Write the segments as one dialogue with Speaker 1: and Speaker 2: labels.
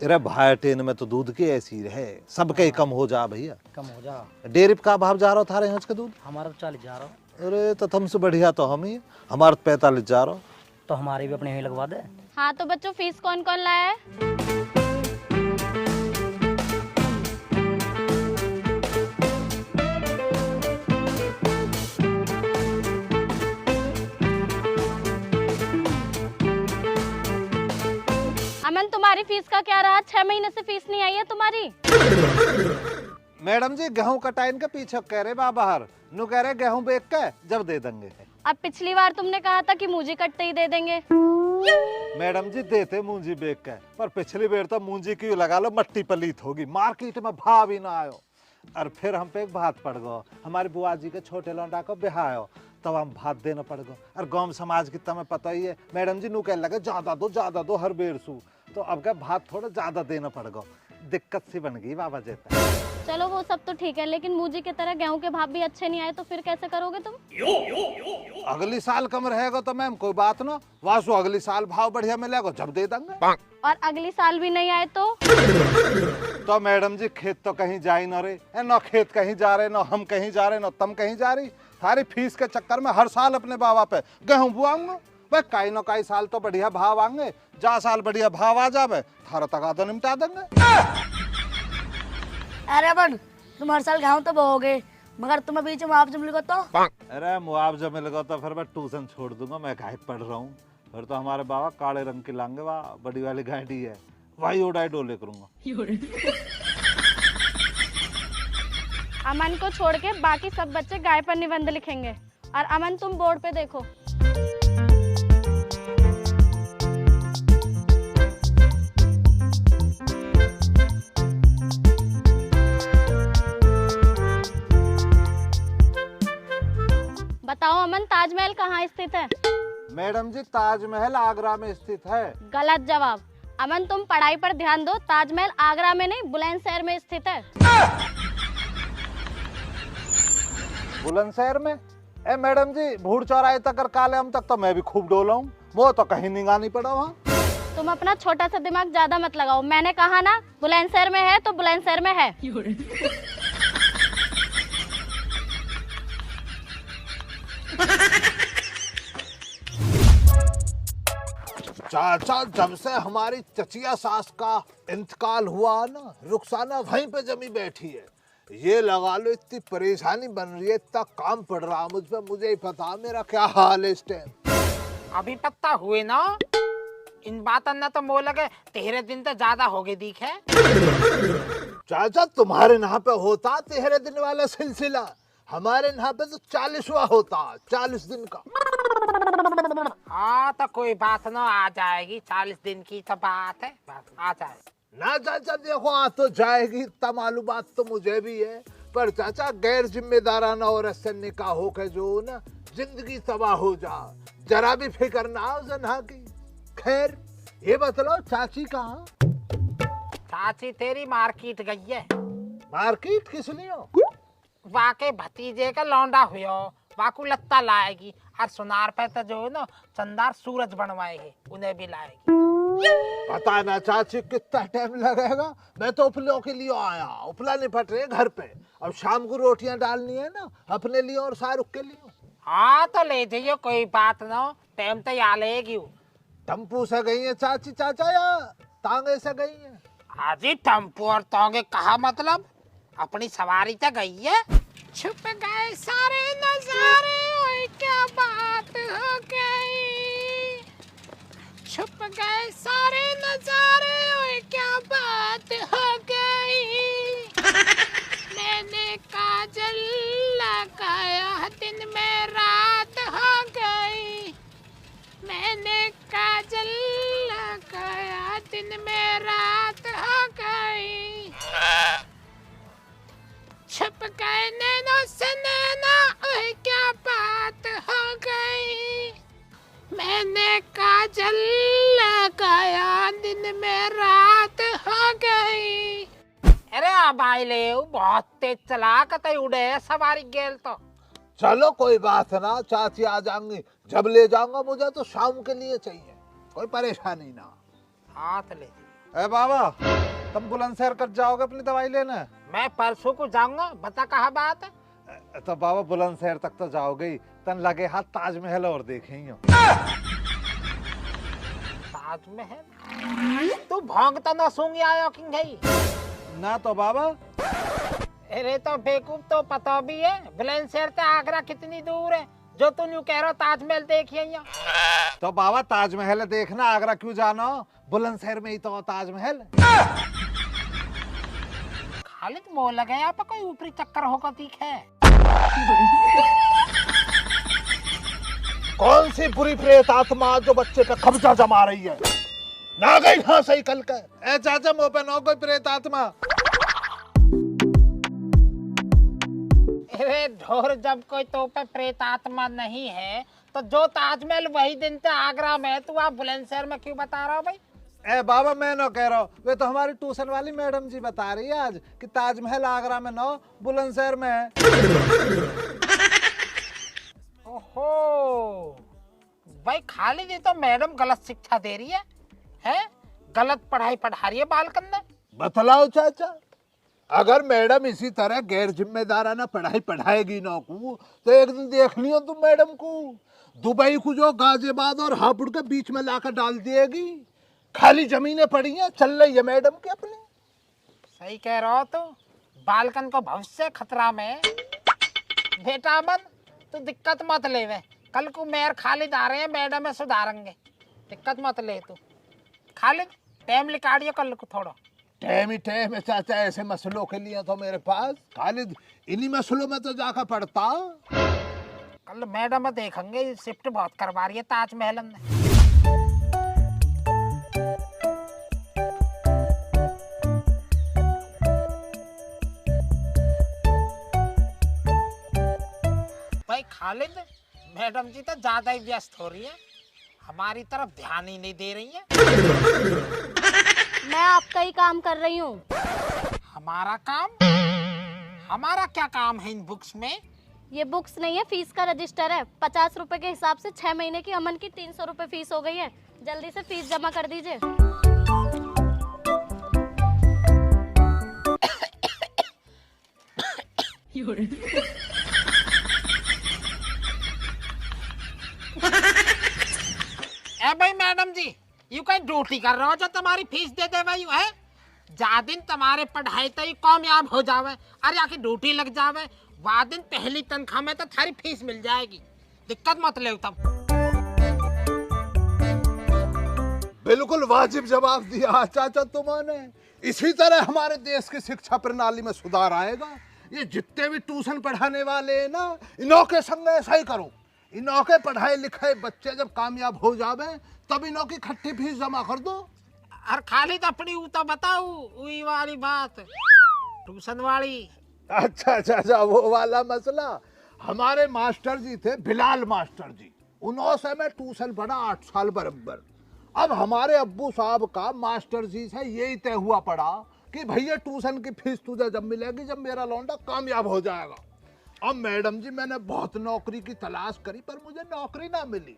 Speaker 1: अरे भाई टेन में तो दूध की ऐसी रहे, सबके ही कम हो जा भैया।
Speaker 2: कम हो जा।
Speaker 1: डेयरी पे का भाव जा रहा था रे के दूध?
Speaker 2: हमारा तो 40 जा रहा।
Speaker 1: अरे तो तुमसे बढ़िया तो हम ही, हमारा 45 जा रहा।
Speaker 2: तो हमारे भी अपने यहीं लगवा दे।
Speaker 3: हाँ तो बच्चों फीस कौन कौन लाया है? अमन तुम्हारी फीस का क्या रहा? 6 महीने से फीस नहीं आई है तुम्हारी।
Speaker 1: मैडम जी गेहूं कटाइन के पीछे कह रहे बा बाहर, नु कह रहे गेहूं बेच के जब दे देंगे।
Speaker 3: अब पिछली बार तुमने कहा था कि मूंजी कटते ही दे देंगे।
Speaker 1: मैडम जी देते मूंजी बेच के, पर पिछली बार तो मूंजी की लगा लो मट्टी पलीत होगी, मार्केट में भाव ही ना आयो। और फिर हम पे एक बात पड़ गो, हमारी बुआ जी के छोटे लौंडा को ब्याह आयो, तब हम भात देना पड़ गो। और गांव समाज की तुम्हें पता ही है, मैडम जी नु कह लगे ज्यादा दो हर बेर सू, तो अब क्या भात थोड़ा ज्यादा देना पड़ गो, दिक्कत सी बन गई बाबा जेता।
Speaker 3: चलो वो सब तो ठीक है, लेकिन मूंजी की तरह गेहूं के भाव भी अच्छे नहीं आए तो फिर कैसे करोगे तुम?
Speaker 1: अगली साल कम रहेगा तो मैम कोई बात ना, वासु अगली साल भाव बढ़िया मिलेगा जब दे देंगे।
Speaker 3: और अगली साल भी नहीं आए
Speaker 1: तो मैडम जी खेत तो कहीं जा ही ना रहे, ना खेत कहीं जा रहे, ना हम कहीं जा रहे, ना तुम कहीं जा रही। सारी फीस के चक्कर में हर साल अपने बाबा पे गेहूं बुआऊंगा, भाई कई न कई साल तो बढ़िया भाव आएंगे, जा साल बढ़िया भाव आ जावे थारा तक निपटा देंगे।
Speaker 4: अरे बन तुम हर साल गेहूं तो बोओगे, मगर तुम्हें बीच में मुआवजा मिलेगा तो?
Speaker 1: अरे मुआवजा मिलेगा तो फिर मैं ट्यूशन छोड़ दूंगा, मैं गाय पढ़ रहा हूँ। फिर तो हमारे बाबा काले रंग की लांगे, वाह बड़ी वाली गाड़ी है, वही उड़ाई डोले करूंगा।
Speaker 3: अमन को छोड़ के बाकी सब बच्चे गाय पर निबंध लिखेंगे। और अमन तुम बोर्ड पे देखो। बताओ अमन ताजमहल कहाँ स्थित है?
Speaker 1: मैडम जी ताजमहल आगरा में स्थित है।
Speaker 3: गलत जवाब। अमन तुम पढ़ाई पर ध्यान दो, ताजमहल आगरा में नहीं बुलंदशहर में स्थित है।
Speaker 1: बुलंदशहर में? ए मैडम जी भूड़ चौराहे तक और काले हम तक तो मैं भी खूब डोला हूँ, वो तो कहीं निगाह नहीं पड़ा वहाँ।
Speaker 3: तुम अपना छोटा सा दिमाग ज्यादा मत लगाओ, मैंने कहा ना बुलंदशहर में है तो बुलंदशहर में है।
Speaker 1: चाचा जब से हमारी चचिया सास का इंतकाल हुआ ना, रुखसाना वहीं पे जमी बैठी है। ये लगा लो इतनी परेशानी बन रही है, इतना काम पड़ रहा मुझ पे, मुझे ही पता मेरा क्या हाल है इस टाइम।
Speaker 5: अभी पत्ता हुए ना इन बातन ना तो मोह लगे 13 दिन तो ज्यादा हो गए दिखे।
Speaker 1: चाचा तुम्हारे यहाँ पे होता 13 दिन वाला सिलसिला, हमारे यहाँ पे तो 40वां होता, 40 दिन का।
Speaker 5: हाँ तो कोई बात ना, आ जाएगी 40 दिन की तो बात है, आ जाएगी
Speaker 1: ना चाचा। देखो आ तो जाएगी, इतना मालूमात तो मुझे भी है, पर चाचा गैर जिम्मेदाराना और ऐसे निकाह हो के जो ना जिंदगी तबाह हो जा, जरा भी फिक्र ना हो जना की। खैर ये बतलाओ चाची कहाँ?
Speaker 5: चाची तेरी मार्केट गई है।
Speaker 1: मार्केट किस लिए?
Speaker 5: वाके भतीजे का लौंडा हुआ, वाकू लत्ता लाएगी, और सुनार पे तो जो है ना चंदार सूरज बनवाएगी, उन्हें भी लाएगी।
Speaker 1: पता ना चाची कितना टाइम लगेगा, मैं तो उपलों के लिए आया, उपला निपट रहे घर पे, अब शाम को रोटियां डालनी है ना अपने लिए और शाहरुख के लिए।
Speaker 5: हाँ तो ले जाइयो, कोई बात ना, टाइम तो आ लेगी।
Speaker 1: टम्पू से गई है चाची चाचा या तांगे से गई है?
Speaker 5: हाजी टम्पू और तांगे कहा मतलब, अपनी सवारी तो गई है। छुप गए सारे नजारे, ओए क्या बात हो गई। छुप गए सारे नजारे, ओए क्या बात हो गई। मैंने काजल लगाया, दिन में रात हो गई। मैंने काजल लगाया, दिन में रात हो गई। छुप गए नैनो से नैना, ओए क्या बात हो गई। मैंने काजल लगाया, दिन में रात हो गई। अरे भाई ले बहुत तेज चला कतई उड़े सवारी गेल तो।
Speaker 1: चलो कोई बात ना, चाची आ जाएंगी, जब ले जाऊंगा मुझे तो शाम के लिए चाहिए, कोई परेशानी ना।
Speaker 5: हाथ ले
Speaker 1: ए बाबा, तुम बुलंदशहर कब जाओगे अपनी दवाई लेने?
Speaker 5: मैं परसों को जाऊंगा, बता कहाँ बात है।
Speaker 1: तो बाबा बुलंदशहर तक तो जाओगे ही, तन लगे हाथ ताजमहल और देखेंगे।
Speaker 5: ताजमहल? तू भौंकता ना सूंगी आयो कि नहीं?
Speaker 1: ना तो बाबा।
Speaker 5: अरे तो बेवकूफ, तो पता भी है बुलंदशहर से आगरा कितनी दूर है, जो तू यूं कह रहा ताजमहल देखिए यहाँ।
Speaker 1: तो बाबा ताजमहल देखना, आगरा क्यों जाना? बुलंदशहर में ही तो ताजमहल।
Speaker 5: खालिद मोह लगे यहाँ पर कोई ऊपरी चक्कर होगा दिख है।
Speaker 1: कौन सी बुरी प्रेत आत्मा जो बच्चे पे कब्जा जमा रही है? ना गई हाँ सही कल का। ए चाचा, मुंह पे नो कोई प्रेत आत्मा।
Speaker 5: अरे ढोर, जब कोई तो पे प्रेत आत्मा नहीं है तो जो ताजमहल वही दिन से आगरा में है, तू आप बुलंदशहर में क्यों बता रहा हो भाई?
Speaker 1: ए बाबा, मैं न कह रहा हूँ, वे तो हमारी ट्यूशन वाली मैडम जी बता रही है आज कि ताजमहल आगरा में न बुलंदशहर में है।
Speaker 5: ओहो भाई, खालिद ये तो मैडम गलत शिक्षा दे रही है? गलत पढ़ाई पढ़ा रही है बालकन ने।
Speaker 1: बतलाओ चाचा, अगर मैडम इसी तरह गैर जिम्मेदाराना पढ़ाई पढ़ाएगी ना को, तो एक दिन देख लियो तुम मैडम को दुबई को जो गाजियाबाद और हापुड़ के बीच में लाकर डाल देगी। खाली जमीनें पड़ी हैं, चल रही है मैडम की अपनी।
Speaker 5: सही कह रहा हो, तो बालकन को भविष्य खतरा में है। बेटा अमन, तू दिक्कत मत ले, वे कल को मेयर खालिद आ रहे हैं, मैडम में सुधारेंगे, दिक्कत मत ले तू। खालिद टाइम निकालियो कल को थोड़ा।
Speaker 1: टाइम ही टाइम है चाचा, ऐसे मसलों के लिए तो मेरे पास खालिद इन्हीं मसलों में तो जाकर पड़ता।
Speaker 5: कल मैडम में देखेंगे, शिफ्ट बहुत करवा रही है ताजमहल में। भाई खालिद, मैडम जी तो ज्यादा ही व्यस्त हो रही है, हमारी तरफ ध्यान ही नहीं दे रही है।
Speaker 3: मैं आपका ही काम कर रही हूँ।
Speaker 5: हमारा काम? हमारा क्या काम है इन बुक्स में?
Speaker 3: ये बुक्स नहीं है, फीस का रजिस्टर है। 50 रुपए के हिसाब से 6 महीने की अमन की 300 रुपए फीस हो गई है। जल्दी से फीस जमा कर दीजिए।
Speaker 5: ए भाई मैडम जी, यू कहीं ड्यूटी कर रहे हो जो तुम्हारी फीस दे दे भाई है? जा दिन तुम्हारे पढ़ाई तो ही कामयाब हो जावे, अरे आके ड्यूटी लग जावे, वह दिन पहली तनख्वाह में तो थारी फीस मिल जाएगी, दिक्कत मत ले तब।
Speaker 1: बिल्कुल वाजिब जवाब दिया चाचा तुमने। इसी तरह हमारे देश की शिक्षा प्रणाली में सुधार आएगा। ये जितने भी ट्यूशन पढ़ाने वाले हैं ना, इनों के संग ऐसा ही करो। इनों के पढ़ाए लिखाए बच्चे जब कामयाब हो जावे तब इनों की खट्टी फीस जमा कर दो।
Speaker 5: और खालिद अपनी तो बताओ वही वाली बात, ट्यूशन वाली।
Speaker 1: अच्छा अच्छा अच्छा, वो वाला मसला। हमारे मास्टर जी थे बिलाल मास्टर जी, उनसे मैं ट्यूशन पढ़ा 8 साल बराबर। अब हमारे अब्बू साहब का मास्टर जी से यही तय हुआ पड़ा कि भैया ट्यूशन की फीस तुझे जब मिलेगी जब मेरा लौंडा कामयाब हो जाएगा। अब मैडम जी, मैंने बहुत नौकरी की तलाश करी पर मुझे नौकरी ना मिली।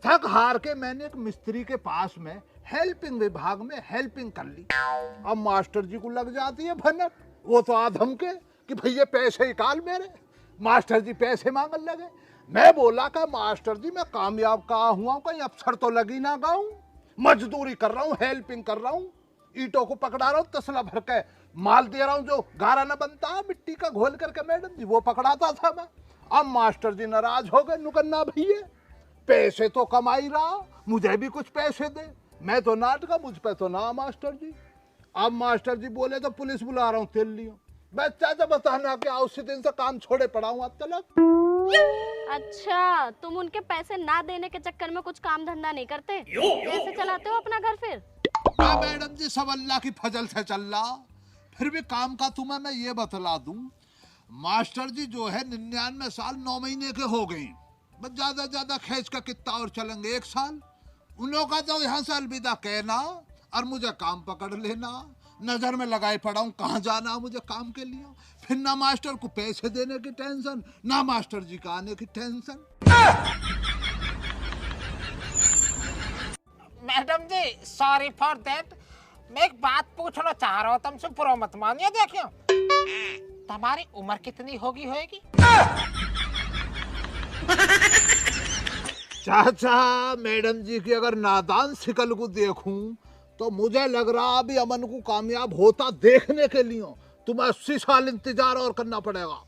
Speaker 1: थक हार के मैंने एक मिस्त्री के पास में हेल्पिंग विभाग में हेल्पिंग कर ली। अब मास्टर जी को लग जाती है भनक, वो तो आधम के कि भैया पैसे निकाल मेरे। मास्टर जी पैसे मांगने लगे। मैं बोला कि मास्टर जी मैं कामयाब कहाँ हुआ, कहीं अफसर तो लगी ना गाऊं, मजदूरी कर रहा हूँ, हेल्पिंग कर रहा हूँ, ईंटों को पकड़ा रहा हूँ, तसला भर के माल दे रहा हूँ, जो गारा न बनता है मिट्टी का घोल करके मैडम जी वो पकड़ाता था मैं। अब मास्टर जी नाराज हो गए, नुकन्ना भैया पैसे तो कमाई रहा, मुझे भी कुछ पैसे दे। मैं तो नाटका, मुझ पे तो ना मास्टर जी। अब मास्टर जी बोले तो पुलिस बुला रहा हूँ, तेल लियो। बच्चा जब बताना कि उसी दिन से काम छोड़े पड़ा हूँ अब तक।
Speaker 3: अच्छा, तुम उनके पैसे ना देने के चक्कर में कुछ काम धंधा नहीं करते? कैसे चलाते हो अपना घर फिर?
Speaker 1: मैडम जी सब अल्लाह की फजल से चल रहा। फिर भी काम का तुम्हें मैं ये बतला दूं, मास्टर जी जो है 99 साल 9 महीने के हो गए। बस ज्यादा खींच का कितना और चलेंगे 1 साल। उन लोगों का तो यहाँ से अलविदा कहना और मुझे काम पकड़ लेना। नजर में लगाए पड़ा हूँ, कहाँ जाना मुझे काम के लिए। फिर ना मास्टर को पैसे देने की टेंशन, ना मास्टर जी का आने की tension.
Speaker 5: Madam ji sorry for that, मैं एक बात पूछना चाह रहा हूँ तुमसे, पूरा मत मानिए। देखियो तुम्हारी उम्र कितनी होगी?
Speaker 1: चाचा मैडम जी की अगर नादान शिकल को देखूं तो मुझे लग रहा अभी अमन को कामयाब होता देखने के लिए तुम्हें 80 साल इंतजार और करना पड़ेगा।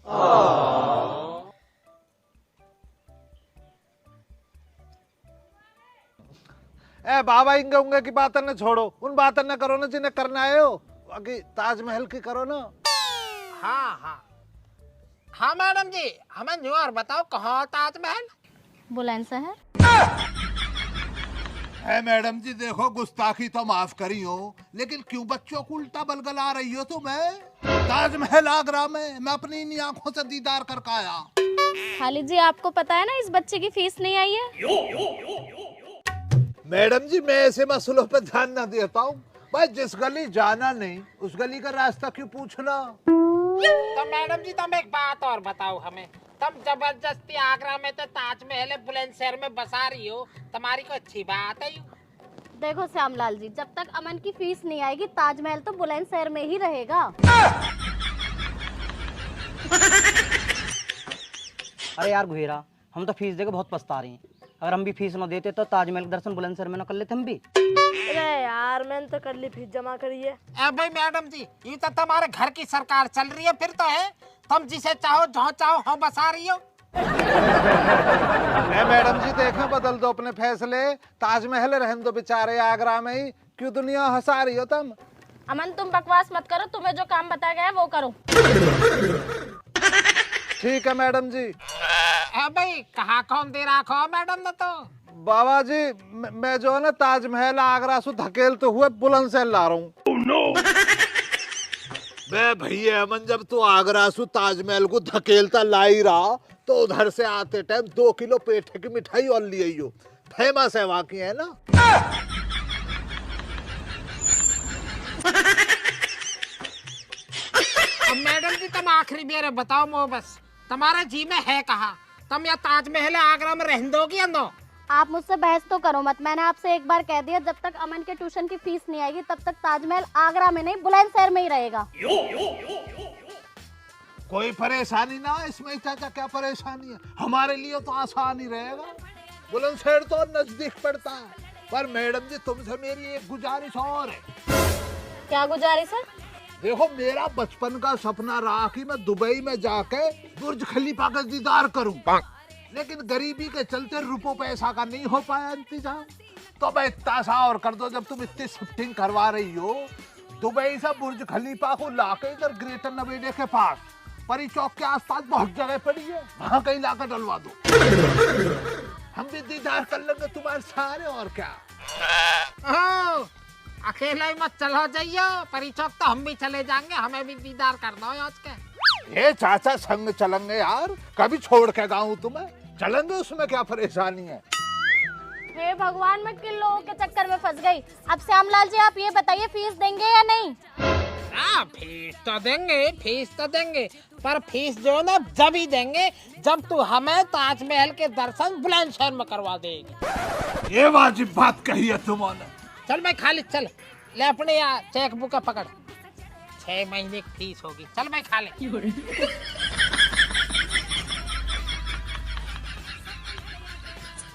Speaker 1: ए बाबा इंगे उंगे की बातें न छोड़ो, उन बातें न करो ना जिन्हें करना है हो, बाकी ताजमहल की करो ना।
Speaker 5: हाँ मैडम जी, हमें न्यू और बताओ कहाँ ताजमहल?
Speaker 3: बुलंदशहर।
Speaker 1: है मैडम जी देखो गुस्ताखी तो माफ करी हो, लेकिन क्यों बच्चों को उल्टा बलगला रही हो तुम्हें? ताजमहल आगरा में मैं अपनी इन आंखों से दीदार करके आया।
Speaker 3: खालिद जी आपको पता है ना इस बच्चे की फीस नहीं आई है।
Speaker 1: मैडम जी मैं ऐसे मसलों पर ध्यान न देता हूँ, भाई जिस गली जाना नहीं उस गली का रास्ता क्यों पूछना।
Speaker 5: तो मैडम जी तुम एक बात और बताओ हमें, तुम जबरदस्ती आगरा में तो ताजमहल बुलंदशहर में बसा रही हो, तुम्हारी कोई अच्छी बात है?
Speaker 3: देखो श्यामलाल जी, जब तक अमन की फीस नहीं आएगी ताजमहल तो बुलंदशहर में ही रहेगा।
Speaker 2: अरे यार गुहेरा, हम तो फीस देके बहुत पछता रही हैं। अगर हम भी फीस न देते तो ताजमहल के दर्शन बुलंदशहर में न कर लेते हम भी।
Speaker 4: अरे यार मैंने तो कर ली फीस जमा करी है।
Speaker 5: भाई मैडम जी ये तो तुम्हारे घर की सरकार चल रही है, फिर तो है तुम जिसे चाहो जहाँ चाहो हम बसा रही हो।
Speaker 1: मैडम जी देखें बदल दो अपने फैसले, ताजमहल रहने दो बेचारे आगरा में ही, क्यों दुनिया हंसा रही हो तुम?
Speaker 3: अमन तुम बकवास मत करो, तुम्हें जो काम बताया गया है वो करो।
Speaker 1: ठीक है मैडम जी।
Speaker 5: भाई कहाँ कौन दे रखा मैडम ने? तो
Speaker 1: बाबा जी मैं जो है ना ताजमहल आगरा से धकेलते हुए बुलंदशहर ला रहा हूँ। बे भैया अमन जब तू आगरा से ताजमहल को धकेलता लाई रहा तो उधर से आते टाइम 2 किलो पेठे की मिठाई और ले आइयो, फेमस है वहाँ की, है ना?
Speaker 5: अब मैडम जी तुम आखिरी बार बताओ मो बस, तुम्हारे जी में है कहा? तुम या ताजमहल आगरा में रहने दोगी या नो?
Speaker 3: आप मुझसे बहस तो करो मत, मैंने आपसे एक बार कह दिया जब तक अमन के ट्यूशन की फीस नहीं आएगी तब तक ताजमहल आगरा में नहीं बुलंदशहर में ही रहेगा।
Speaker 1: कोई परेशानी ना इसमें चाचा, क्या परेशानी है? हमारे लिए तो आसान ही रहेगा, बुलंदशहर तो नजदीक पड़ता है। पर मैडम जी तुमसे मेरी एक गुजारिश और है।
Speaker 3: क्या गुजारिश है?
Speaker 1: देखो मेरा बचपन का सपना रहा कि मैं दुबई में जाके बुर्ज खलीफा का दीदार करूं, लेकिन गरीबी के चलते रुपयों पैसा का नहीं हो पाया इंतजाम। तो मैं इतना सा और कर दो, जब तुम इतनी शिफ्टिंग करवा रही हो दुबई से बुर्ज खलीफा को लाके इधर ग्रेटर नोएडा के पास परी चौक के आसपास बहुत जगह पड़ी है, वहां कहीं लाकर डलवा दो। हम भी दीदार कर लेंगे तुम्हारे सारे, और क्या।
Speaker 5: अकेला ही मत चलो जाइयो, परी चौक तो हम भी चले जाएंगे, हमें भी दीदार करना है आज के।
Speaker 1: ये चाचा संग चलेंगे यार, कभी छोड़ के गाऊं तुम्हें, चलेंगे, उसमें क्या परेशानी है।
Speaker 3: हे भगवान, मैं किन लोगों के चक्कर में फंस गई। अब श्यामलाल जी आप ये बताइए फीस देंगे या नहीं?
Speaker 5: हाँ फीस तो देंगे, पर फीस जो ना जब ही देंगे जब तू हमें ताजमहल के दर्शन बुलंदशहर में करवा देगी।
Speaker 1: ये वाजिब बात कही है तुमने।
Speaker 5: चल मैं खाली चल ले अपने यहाँ चेक बुक पकड़, 6 महीने की फीस होगी, चल मैं खा ले।